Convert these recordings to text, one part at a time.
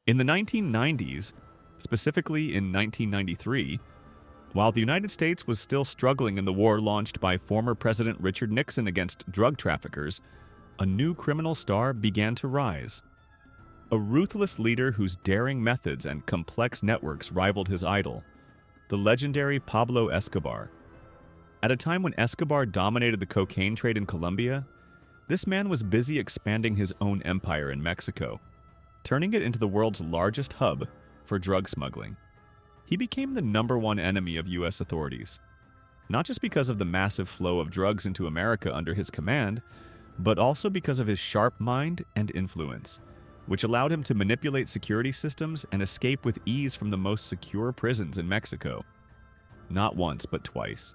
In the 1990s, specifically in 1993, while the United States was still struggling in the war launched by former President Richard Nixon against drug traffickers, a new criminal star began to rise. A ruthless leader whose daring methods and complex networks rivaled his idol, the legendary Pablo Escobar. At a time when Escobar dominated the cocaine trade in Colombia, this man was busy expanding his own empire in Mexico, turning it into the world's largest hub for drug smuggling. He became the #1 enemy of U.S. authorities, not just because of the massive flow of drugs into America under his command, but also because of his sharp mind and influence, which allowed him to manipulate security systems and escape with ease from the most secure prisons in Mexico. Not once, but twice.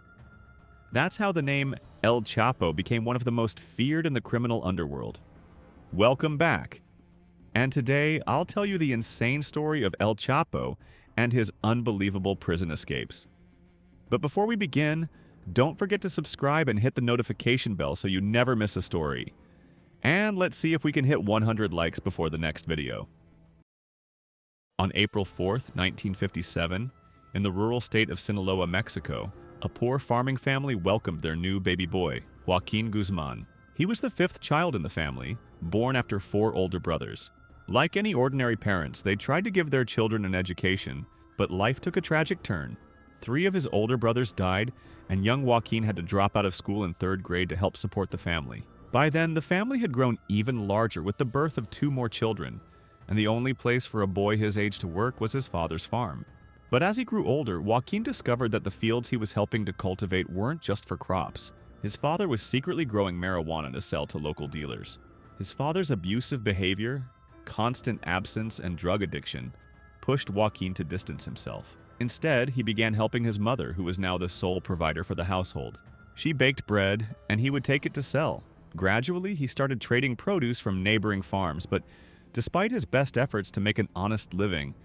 That's how the name El Chapo became one of the most feared in the criminal underworld. Welcome back. And today, I'll tell you the insane story of El Chapo and his unbelievable prison escapes. But before we begin, don't forget to subscribe and hit the notification bell so you never miss a story. And let's see if we can hit 100 likes before the next video. On April 4th, 1957, in the rural state of Sinaloa, Mexico, a poor farming family welcomed their new baby boy, Joaquín Guzmán. He was the 5th child in the family, born after 4 older brothers. Like any ordinary parents, they tried to give their children an education, but life took a tragic turn. 3 of his older brothers died, and young Joaquín had to drop out of school in 3rd grade to help support the family. By then, the family had grown even larger with the birth of 2 more children, and the only place for a boy his age to work was his father's farm. But as he grew older, Joaquín discovered that the fields he was helping to cultivate weren't just for crops. His father was secretly growing marijuana to sell to local dealers. His father's abusive behavior, constant absence, and drug addiction pushed Joaquín to distance himself. Instead, he began helping his mother, who was now the sole provider for the household. She baked bread, and he would take it to sell. Gradually, he started trading produce from neighboring farms, but despite his best efforts to make an honest living,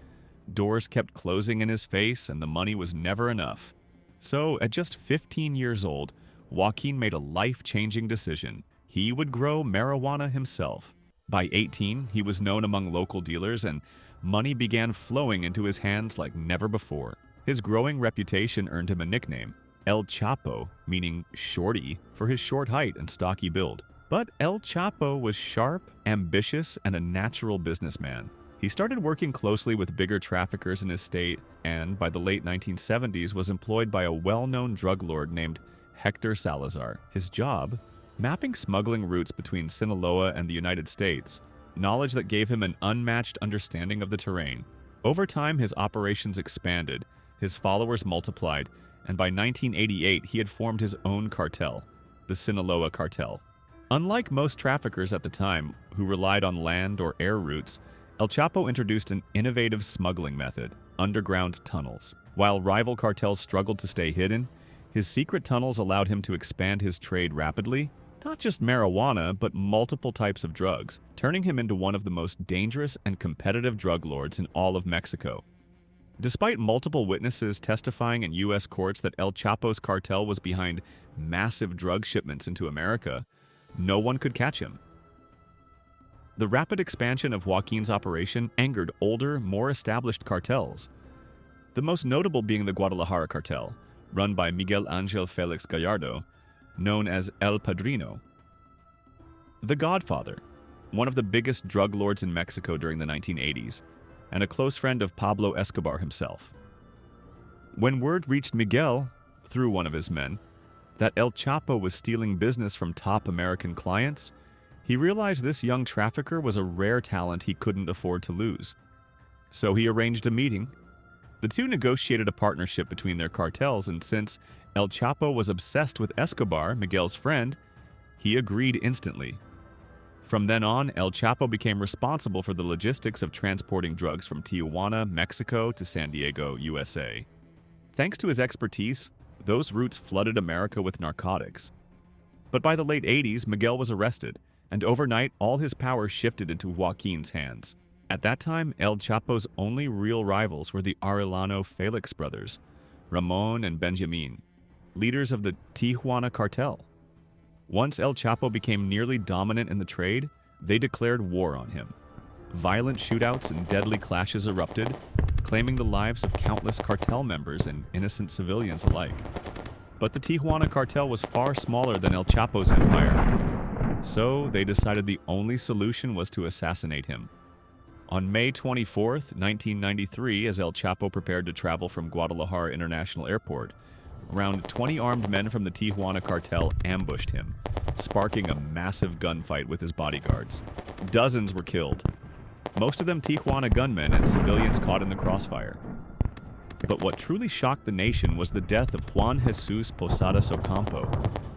doors kept closing in his face and the money was never enough. So, at just 15 years old, Joaquín made a life-changing decision. He would grow marijuana himself. By 18, he was known among local dealers and money began flowing into his hands like never before. His growing reputation earned him a nickname, El Chapo, meaning shorty, for his short height and stocky build. But El Chapo was sharp, ambitious, and a natural businessman. He started working closely with bigger traffickers in his state and, by the late 1970s, was employed by a well-known drug lord named Hector Salazar. His job? Mapping smuggling routes between Sinaloa and the United States, knowledge that gave him an unmatched understanding of the terrain. Over time, his operations expanded, his followers multiplied, and by 1988, he had formed his own cartel, the Sinaloa Cartel. Unlike most traffickers at the time, who relied on land or air routes, El Chapo introduced an innovative smuggling method, underground tunnels. While rival cartels struggled to stay hidden, his secret tunnels allowed him to expand his trade rapidly, not just marijuana, but multiple types of drugs, turning him into one of the most dangerous and competitive drug lords in all of Mexico. Despite multiple witnesses testifying in U.S. courts that El Chapo's cartel was behind massive drug shipments into America, no one could catch him. The rapid expansion of Joaquín's operation angered older, more established cartels, the most notable being the Guadalajara cartel, run by Miguel Ángel Félix Gallardo, known as El Padrino. The Godfather, one of the biggest drug lords in Mexico during the 1980s, and a close friend of Pablo Escobar himself. When word reached Miguel, through one of his men, that El Chapo was stealing business from top American clients, he realized this young trafficker was a rare talent he couldn't afford to lose. So he arranged a meeting. The two negotiated a partnership between their cartels, and since El Chapo was obsessed with Escobar, Miguel's friend, he agreed instantly. From then on, El Chapo became responsible for the logistics of transporting drugs from Tijuana, Mexico to San Diego, USA. Thanks to his expertise, those routes flooded America with narcotics. But by the late 80s, Miguel was arrested, and overnight all his power shifted into Joaquín's hands. At that time, El Chapo's only real rivals were the Arellano Felix brothers, Ramon and Benjamin, leaders of the Tijuana cartel. Once El Chapo became nearly dominant in the trade, they declared war on him. Violent shootouts and deadly clashes erupted, claiming the lives of countless cartel members and innocent civilians alike. But the Tijuana cartel was far smaller than El Chapo's empire, so they decided the only solution was to assassinate him. On May 24, 1993, as El Chapo prepared to travel from Guadalajara International Airport, around 20 armed men from the Tijuana cartel ambushed him, sparking a massive gunfight with his bodyguards. Dozens were killed, most of them Tijuana gunmen and civilians caught in the crossfire. But what truly shocked the nation was the death of Juan Jesus Posadas Ocampo,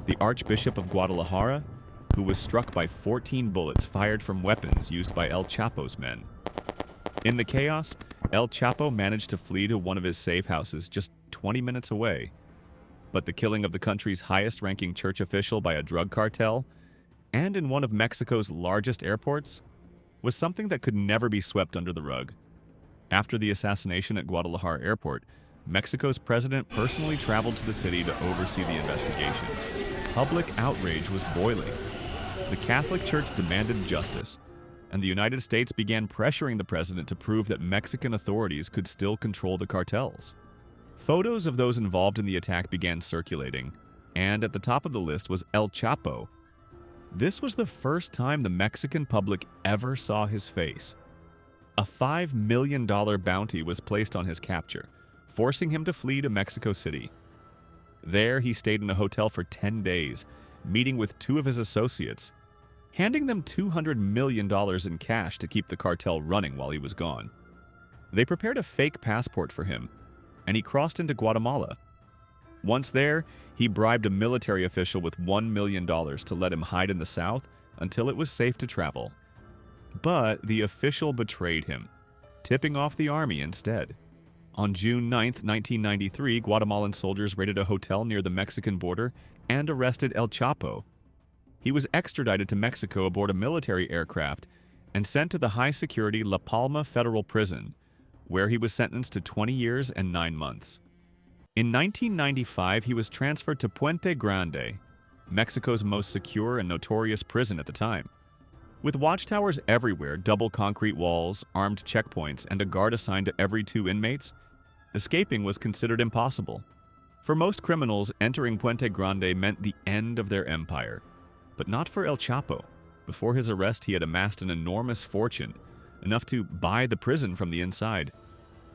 the Archbishop of Guadalajara, who was struck by 14 bullets fired from weapons used by El Chapo's men. In the chaos, El Chapo managed to flee to one of his safe houses just 20 minutes away. But the killing of the country's highest-ranking church official by a drug cartel, and in one of Mexico's largest airports, was something that could never be swept under the rug. After the assassination at Guadalajara Airport, Mexico's president personally traveled to the city to oversee the investigation. Public outrage was boiling. The Catholic Church demanded justice, and the United States began pressuring the president to prove that Mexican authorities could still control the cartels. Photos of those involved in the attack began circulating, and at the top of the list was El Chapo. This was the first time the Mexican public ever saw his face. A $5 million bounty was placed on his capture, forcing him to flee to Mexico City. There, he stayed in a hotel for 10 days, meeting with two of his associates, handing them $200 million in cash to keep the cartel running while he was gone. They prepared a fake passport for him, and he crossed into Guatemala. Once there, he bribed a military official with $1 million to let him hide in the south until it was safe to travel. But the official betrayed him, tipping off the army instead. On June 9, 1993, Guatemalan soldiers raided a hotel near the Mexican border and arrested El Chapo. He was extradited to Mexico aboard a military aircraft and sent to the high-security La Palma Federal Prison, where he was sentenced to 20 years and 9 months. In 1995, he was transferred to Puente Grande, Mexico's most secure and notorious prison at the time. With watchtowers everywhere, double concrete walls, armed checkpoints, and a guard assigned to every 2 inmates, escaping was considered impossible. For most criminals, entering Puente Grande meant the end of their empire. But not for El Chapo. Before his arrest, he had amassed an enormous fortune, enough to buy the prison from the inside.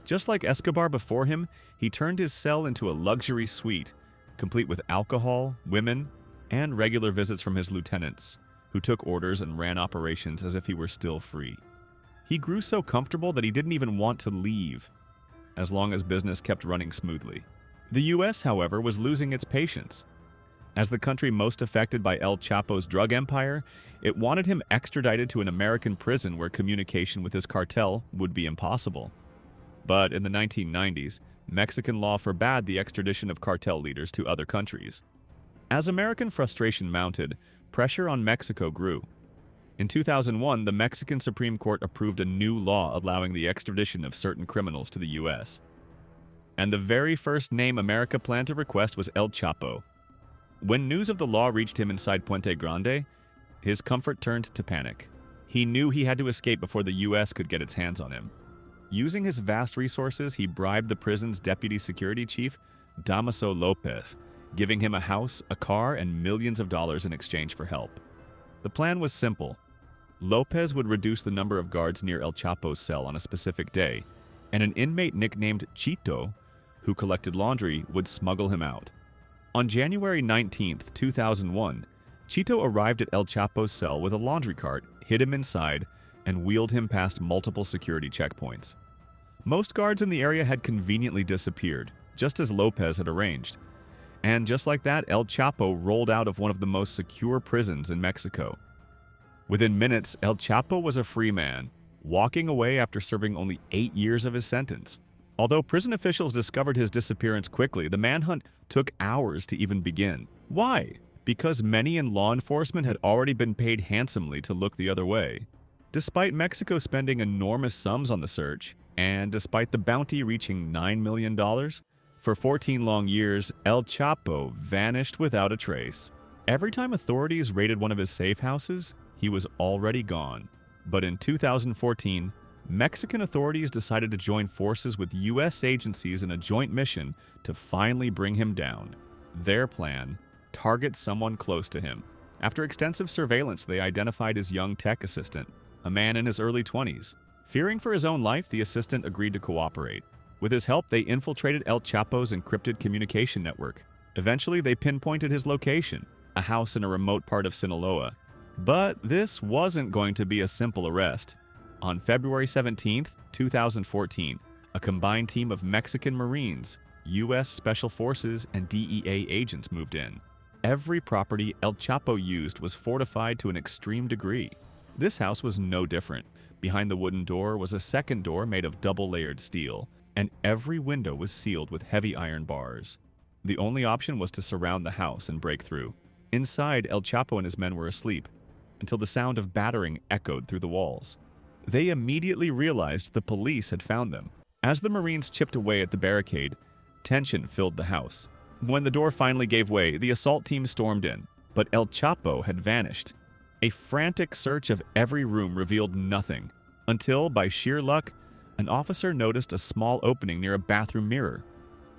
Just like Escobar before him, he turned his cell into a luxury suite, complete with alcohol, women, and regular visits from his lieutenants, who took orders and ran operations as if he were still free. He grew so comfortable that he didn't even want to leave, as long as business kept running smoothly. The U.S., however, was losing its patience. As the country most affected by El Chapo's drug empire, it wanted him extradited to an American prison where communication with his cartel would be impossible. But in the 1990s, Mexican law forbade the extradition of cartel leaders to other countries. As American frustration mounted, pressure on Mexico grew. In 2001, the Mexican Supreme Court approved a new law allowing the extradition of certain criminals to the U.S. And the very first name America planned to request was El Chapo. When news of the law reached him inside Puente Grande, his comfort turned to panic. He knew he had to escape before the U.S. could get its hands on him. Using his vast resources, he bribed the prison's deputy security chief, Damaso Lopez, giving him a house, a car, and millions of dollars in exchange for help. The plan was simple. Lopez would reduce the number of guards near El Chapo's cell on a specific day, and an inmate nicknamed Chito, who collected laundry, would smuggle him out. On January 19, 2001, Chito arrived at El Chapo's cell with a laundry cart, hid him inside, and wheeled him past multiple security checkpoints. Most guards in the area had conveniently disappeared, just as Lopez had arranged. And just like that, El Chapo rolled out of one of the most secure prisons in Mexico. Within minutes, El Chapo was a free man, walking away after serving only 8 years of his sentence. Although prison officials discovered his disappearance quickly, the manhunt took hours to even begin. Why? Because many in law enforcement had already been paid handsomely to look the other way. Despite Mexico spending enormous sums on the search, and despite the bounty reaching $9 million, for 14 long years, El Chapo vanished without a trace. Every time authorities raided one of his safe houses, he was already gone. But in 2014, Mexican authorities decided to join forces with U.S. agencies in a joint mission to finally bring him down. Their plan: target someone close to him. After extensive surveillance, they identified his young tech assistant, a man in his early 20s. Fearing for his own life, the assistant agreed to cooperate. With his help, they infiltrated El Chapo's encrypted communication network. Eventually, they pinpointed his location, a house in a remote part of Sinaloa. But this wasn't going to be a simple arrest. On February 17, 2014, a combined team of Mexican Marines, U.S. Special Forces, and DEA agents moved in. Every property El Chapo used was fortified to an extreme degree. This house was no different. Behind the wooden door was a second door made of double-layered steel, and every window was sealed with heavy iron bars. The only option was to surround the house and break through. Inside, El Chapo and his men were asleep, until the sound of battering echoed through the walls. They immediately realized the police had found them. As the Marines chipped away at the barricade, tension filled the house. When the door finally gave way, the assault team stormed in, but El Chapo had vanished. A frantic search of every room revealed nothing, until, by sheer luck, an officer noticed a small opening near a bathroom mirror,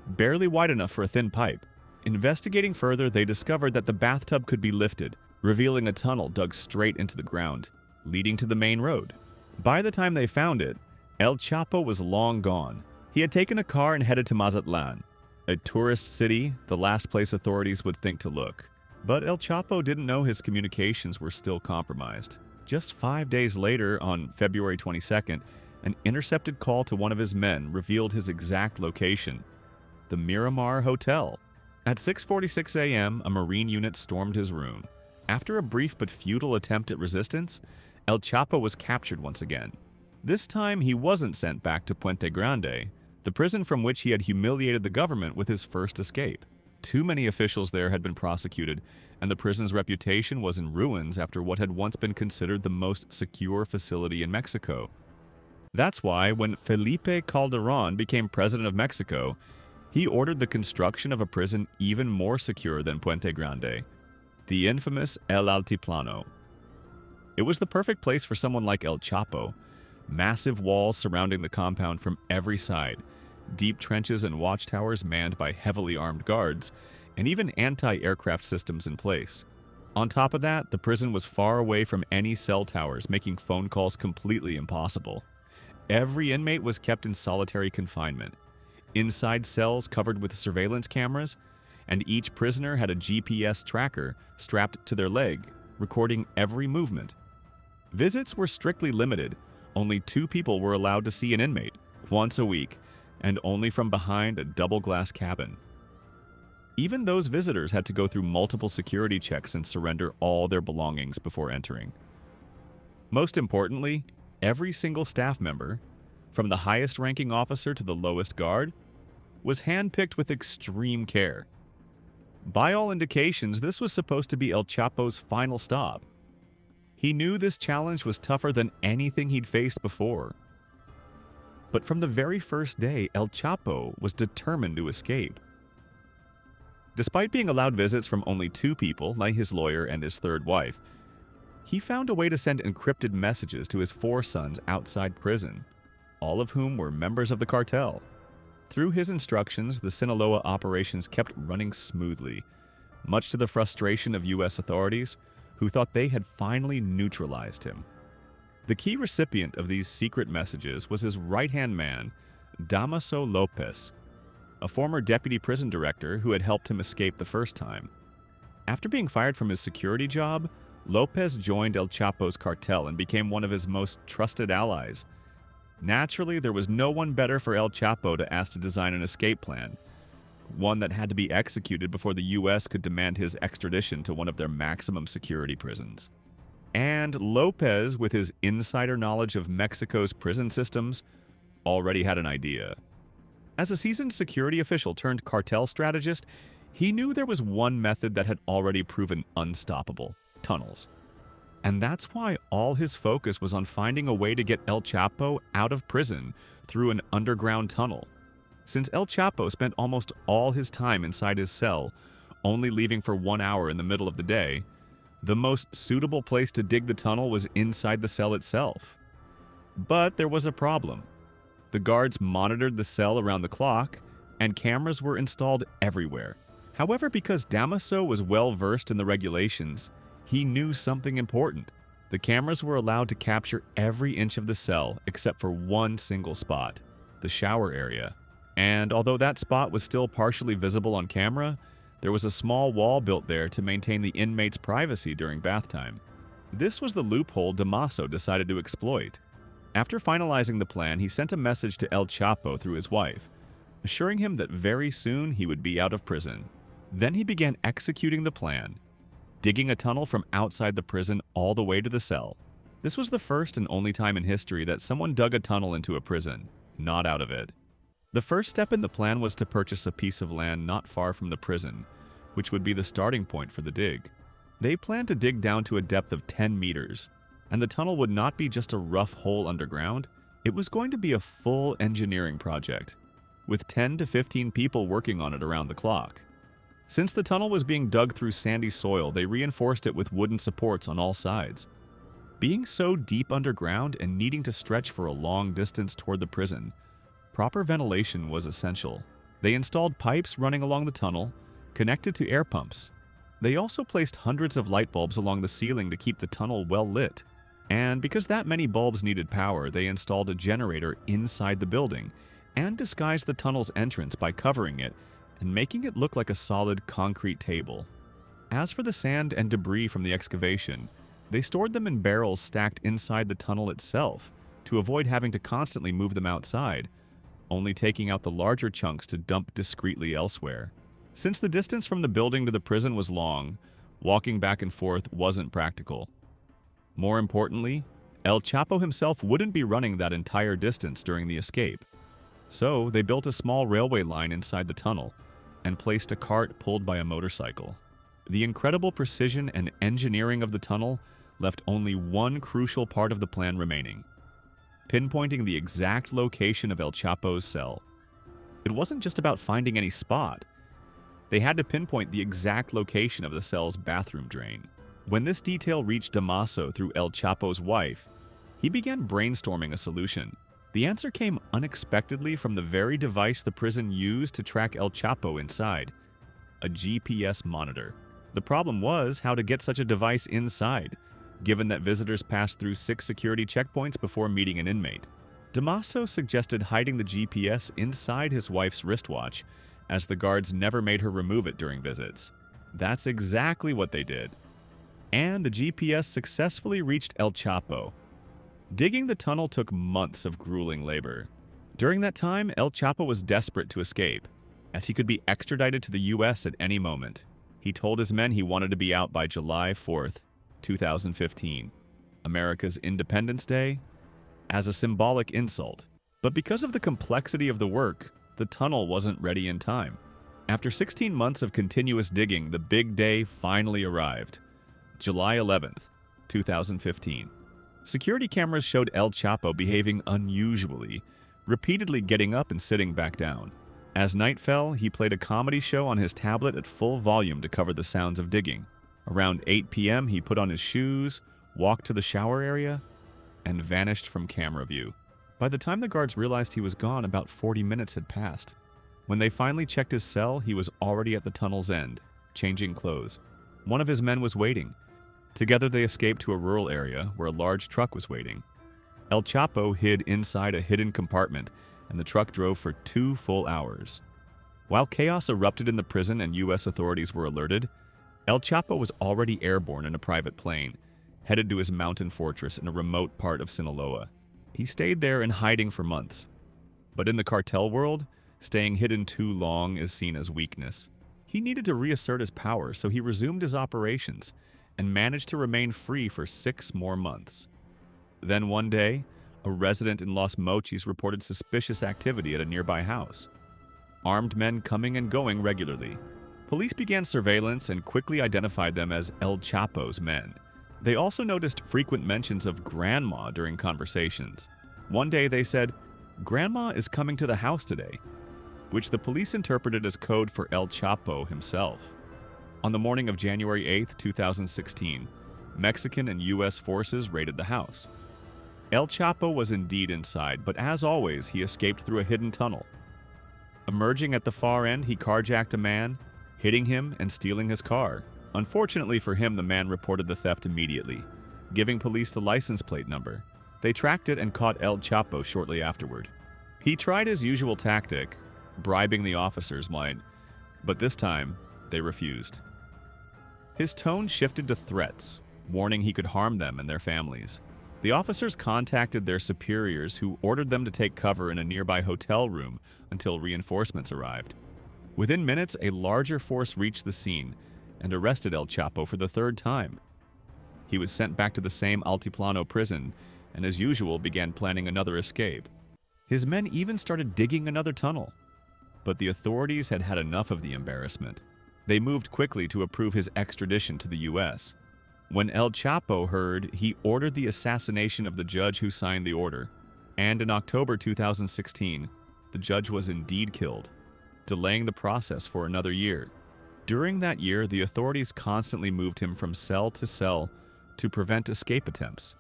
barely wide enough for a thin pipe. Investigating further, they discovered that the bathtub could be lifted, revealing a tunnel dug straight into the ground, leading to the main road. By the time they found it, El Chapo was long gone. He had taken a car and headed to Mazatlan, a tourist city, the last place authorities would think to look. But El Chapo didn't know his communications were still compromised. Just 5 days later, on February 22nd, an intercepted call to one of his men revealed his exact location: the Miramar Hotel. At 6:46 a.m., a Marine unit stormed his room. After a brief but futile attempt at resistance, El Chapo was captured once again. This time, he wasn't sent back to Puente Grande, the prison from which he had humiliated the government with his first escape. Too many officials there had been prosecuted, and the prison's reputation was in ruins after what had once been considered the most secure facility in Mexico. That's why, when Felipe Calderon became president of Mexico, he ordered the construction of a prison even more secure than Puente Grande, the infamous El Altiplano. It was the perfect place for someone like El Chapo. Massive walls surrounding the compound from every side, deep trenches and watchtowers manned by heavily armed guards, and even anti-aircraft systems in place. On top of that, the prison was far away from any cell towers, making phone calls completely impossible. Every inmate was kept in solitary confinement, inside cells covered with surveillance cameras, and each prisoner had a GPS tracker strapped to their leg, recording every movement. Visits were strictly limited. Only 2 people were allowed to see an inmate, once a week, and only from behind a double-glass cabin. Even those visitors had to go through multiple security checks and surrender all their belongings before entering. Most importantly, every single staff member, from the highest-ranking officer to the lowest guard, was handpicked with extreme care. By all indications, this was supposed to be El Chapo's final stop. He knew this challenge was tougher than anything he'd faced before. But from the very first day, El Chapo was determined to escape. Despite being allowed visits from only 2 people, like his lawyer and his third wife, he found a way to send encrypted messages to his 4 sons outside prison, all of whom were members of the cartel. Through his instructions, the Sinaloa operations kept running smoothly, much to the frustration of U.S. authorities, who thought they had finally neutralized him. The key recipient of these secret messages was his right-hand man, Damaso Lopez, a former deputy prison director who had helped him escape the first time. After being fired from his security job, Lopez joined El Chapo's cartel and became one of his most trusted allies. Naturally, there was no one better for El Chapo to ask to design an escape plan, one that had to be executed before the U.S. could demand his extradition to one of their maximum security prisons. And Lopez, with his insider knowledge of Mexico's prison systems, already had an idea. As a seasoned security official turned cartel strategist, he knew there was one method that had already proven unstoppable: tunnels. And that's why all his focus was on finding a way to get El Chapo out of prison through an underground tunnel. Since El Chapo spent almost all his time inside his cell, only leaving for 1 hour in the middle of the day, The most suitable place to dig the tunnel was inside the cell itself. But there was a problem. The guards monitored the cell around the clock, and cameras were installed everywhere. However, because Damaso was well versed in the regulations, he knew something important. The cameras were allowed to capture every inch of the cell except for one single spot, the shower area. And although that spot was still partially visible on camera, there was a small wall built there to maintain the inmates' privacy during bath time. This was the loophole Damaso decided to exploit. After finalizing the plan, he sent a message to El Chapo through his wife, assuring him that very soon he would be out of prison. Then he began executing the plan, digging a tunnel from outside the prison all the way to the cell. This was the first and only time in history that someone dug a tunnel into a prison, not out of it. The first step in the plan was to purchase a piece of land not far from the prison, which would be the starting point for the dig. They planned to dig down to a depth of 10 meters, and the tunnel would not be just a rough hole underground, it was going to be a full engineering project, with 10 to 15 people working on it around the clock. Since the tunnel was being dug through sandy soil, they reinforced it with wooden supports on all sides. Being so deep underground and needing to stretch for a long distance toward the prison, proper ventilation was essential. They installed pipes running along the tunnel, connected to air pumps. They also placed hundreds of light bulbs along the ceiling to keep the tunnel well lit. And because that many bulbs needed power, they installed a generator inside the building and disguised the tunnel's entrance by covering it and making it look like a solid concrete table. As for the sand and debris from the excavation, they stored them in barrels stacked inside the tunnel itself to avoid having to constantly move them outside, only taking out the larger chunks to dump discreetly elsewhere. Since the distance from the building to the prison was long, walking back and forth wasn't practical. More importantly, El Chapo himself wouldn't be running that entire distance during the escape. So they built a small railway line inside the tunnel and placed a cart pulled by a motorcycle. The incredible precision and engineering of the tunnel left only one crucial part of the plan remaining: pinpointing the exact location of El Chapo's cell. It wasn't just about finding any spot. They had to pinpoint the exact location of the cell's bathroom drain. When this detail reached Damaso through El Chapo's wife, he began brainstorming a solution. The answer came unexpectedly from the very device the prison used to track El Chapo inside: a GPS monitor. The problem was how to get such a device inside, given that visitors passed through 6 security checkpoints before meeting an inmate. Damaso suggested hiding the GPS inside his wife's wristwatch, as the guards never made her remove it during visits. That's exactly what they did. And the GPS successfully reached El Chapo. Digging the tunnel took months of grueling labor. During that time, El Chapo was desperate to escape, as he could be extradited to the US at any moment. He told his men he wanted to be out by July 4th, 2015, America's Independence Day, as a symbolic insult. But because of the complexity of the work, the tunnel wasn't ready in time. After 16 months of continuous digging, the big day finally arrived. July 11th, 2015. Security cameras showed El Chapo behaving unusually, repeatedly getting up and sitting back down. As night fell, he played a comedy show on his tablet at full volume to cover the sounds of digging. Around 8 p.m., he put on his shoes, walked to the shower area, and vanished from camera view. By the time the guards realized he was gone, about 40 minutes had passed. When they finally checked his cell, he was already at the tunnel's end, changing clothes. One of his men was waiting. Together they escaped to a rural area where a large truck was waiting. El Chapo hid inside a hidden compartment, and the truck drove for 2 full hours. While chaos erupted in the prison and U.S. authorities were alerted, El Chapo was already airborne in a private plane, headed to his mountain fortress in a remote part of Sinaloa. He stayed there in hiding for months. But in the cartel world, staying hidden too long is seen as weakness. He needed to reassert his power, so he resumed his operations and managed to remain free for 6 more months. Then one day, a resident in Los Mochis reported suspicious activity at a nearby house. Armed men coming and going regularly. Police began surveillance and quickly identified them as El Chapo's men. They also noticed frequent mentions of Grandma during conversations. One day they said, "Grandma is coming to the house today," which the police interpreted as code for El Chapo himself. On the morning of January 8, 2016, Mexican and U.S. forces raided the house. El Chapo was indeed inside, but as always, he escaped through a hidden tunnel. Emerging at the far end, he carjacked a man, hitting him and stealing his car. Unfortunately for him, the man reported the theft immediately, giving police the license plate number. They tracked it and caught El Chapo shortly afterward. He tried his usual tactic, bribing the officers, but this time, they refused. His tone shifted to threats, warning he could harm them and their families. The officers contacted their superiors, who ordered them to take cover in a nearby hotel room until reinforcements arrived. Within minutes, a larger force reached the scene and arrested El Chapo for the third time. He was sent back to the same Altiplano prison and, as usual, began planning another escape. His men even started digging another tunnel. But the authorities had had enough of the embarrassment. They moved quickly to approve his extradition to the U.S. When El Chapo heard, he ordered the assassination of the judge who signed the order. And in October 2016, the judge was indeed killed, delaying the process for another year. During that year, the authorities constantly moved him from cell to cell to prevent escape attempts.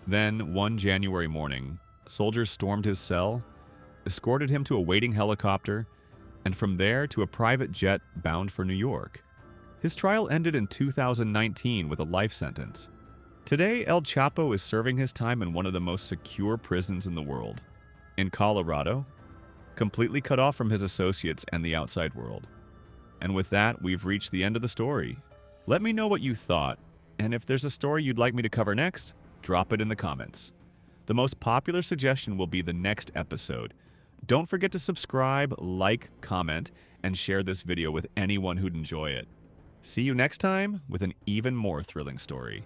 Then, one January morning, soldiers stormed his cell, escorted him to a waiting helicopter, and from there to a private jet bound for New York. His trial ended in 2019 with a life sentence. Today, El Chapo is serving his time in one of the most secure prisons in the world, in Colorado, completely cut off from his associates and the outside world. And with that, we've reached the end of the story. Let me know what you thought, and if there's a story you'd like me to cover next, drop it in the comments. The most popular suggestion will be the next episode. Don't forget to subscribe, like, comment, and share this video with anyone who'd enjoy it. See you next time with an even more thrilling story.